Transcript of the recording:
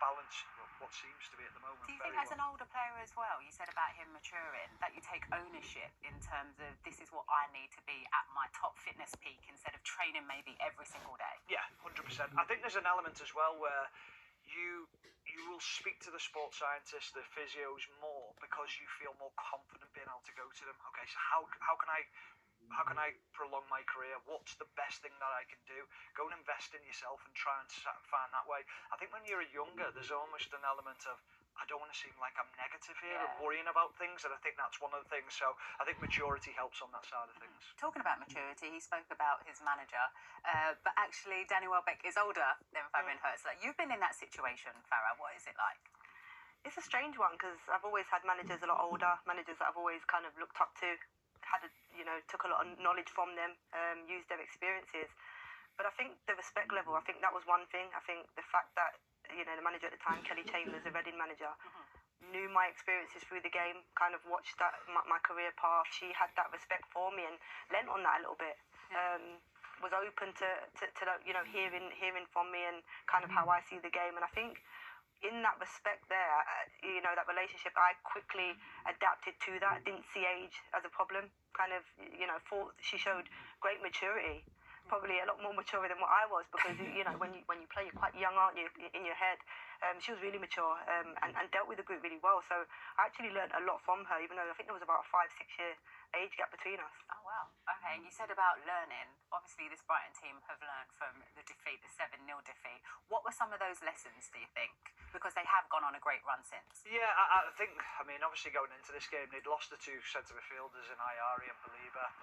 balance what seems to be at the moment. Do you think, as an older player as well, you said about him maturing, that you take ownership in terms of this is what I need to be at my top fitness peak instead of training maybe every single day? Yeah, 100%. I think there's an element as well where you will speak to the sports scientists, the physios more because you feel more confident being able to go to them. Okay, so how can I prolong my career? What's the best thing that I can do? Go and invest in yourself and try and find that way. I think when you're younger, there's almost an element of, I don't want to seem like I'm negative here and worrying about things, and I think that's one of the things. So I think maturity helps on that side of things. Talking about maturity, he spoke about his manager, but actually Danny Welbeck is older than Fabian Hürzeler. You've been in that situation, Farah. What is it like? It's a strange one because I've always had managers a lot older, managers that I've always kind of looked up to, took a lot of knowledge from them, used their experiences. But I think the respect level, I think that was one thing. I think the fact that, the manager at the time, Kelly Chambers, the Reading manager, knew my experiences through the game, kind of watched that my career path. She had that respect for me and lent on that a little bit. Was open to hearing from me and kind of how I see the game. And I think in that respect there, that relationship, I quickly adapted to that. Didn't see age as a problem. Kind of, thought she showed great maturity. Probably a lot more mature than what I was because, when you play, you're quite young, aren't you, in your head. She was really mature and dealt with the group really well. So I actually learned a lot from her, even though I think there was about a 5-6 year age gap between us. Oh, wow. Okay, and you said about learning. Obviously, this Brighton team have learned from the defeat, the 7-0 defeat. What were some of those lessons, do you think? Because they have gone on a great run since. Yeah, I think, obviously going into this game, they'd lost the two centre midfielders in Ayari and Baliba.